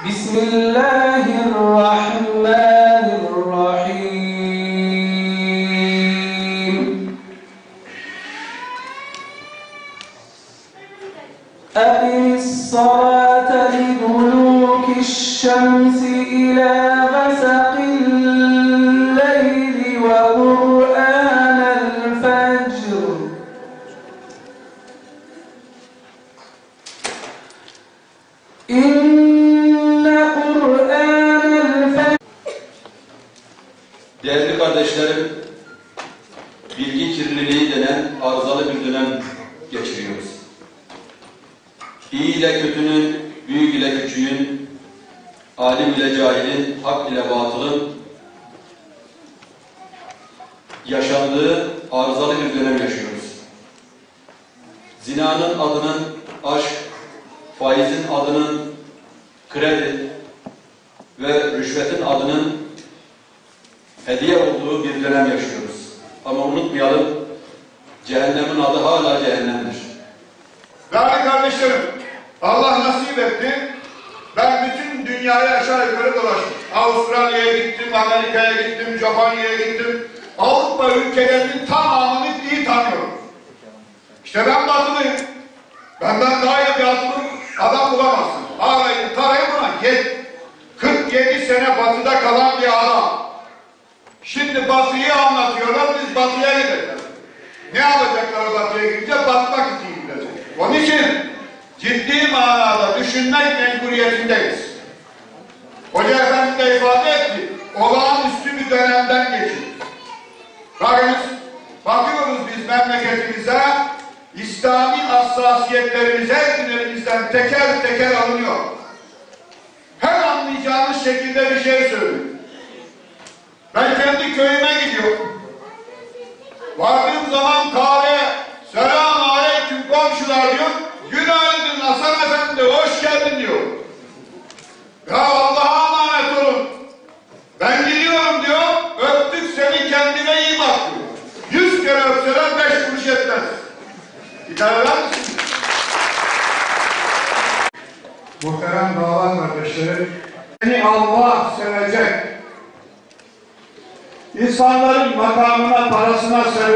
Bismillahirrahmanirrahim. Aqimissalata liduluki'ş-şemsi ila ghasaqil-leyli ve Kur'ânel-fecr. Değerli kardeşlerim, bilgi kirliliği denen arızalı bir dönem geçiriyoruz. İyi ile kötünün, büyük ile küçüğün, alim ile cahilin, hak ile batılın yaşandığı arızalı bir dönem yaşıyoruz. Zinanın adının aşk, faizin adının kredi ve rüşvetin adının hediye olduğu bir dönem yaşıyoruz. Ama unutmayalım, cehennemin adı hala cehennemdir. Değerli kardeşlerim, Allah nasip etti. Ben bütün dünyaya aşağı yukarı dolaştım. Avustralya'ya gittim, Amerika'ya gittim, Japonya'ya gittim. Avrupa ülkelerinin tamamını iyi tanıyorum. İşte ben batılıyım. Benden daha iyi bir adam bulamazsın. Arayın, tarayın buna. 47 sene batıda kalan bir adam. Şimdi batıyı anlatıyorlar, biz batıya gideceğiz. Ne yapacaklar batıya gidince? Batmak için gidecek. Onun için ciddi manada düşünmek mecburiyetindeyiz. Hoca Efendi de ifade etti, olağanüstü bir dönemden geçiyoruz. Bakıyoruz biz memleketimize, İslami hassasiyetlerimiz her günlerimizden teker teker alınıyor. Her anlayacağınız şekilde bir şey söylüyorum. Ben kendi köyüme gidiyorum. Vardığım zaman kahve, selamun aleyküm komşular diyor. Günaydın Hasan Efendi, hoş geldin diyor. Ya Allah'a emanet olun. Ben gidiyorum diyor, öptük seni, kendine iyi bak diyor. 100 kere öpseler 5 kuruş etmez. İdare eder misin? Muhterem dava kardeşlerim, seni Allah sevecek. İnsanların makamına, parasına sevecek.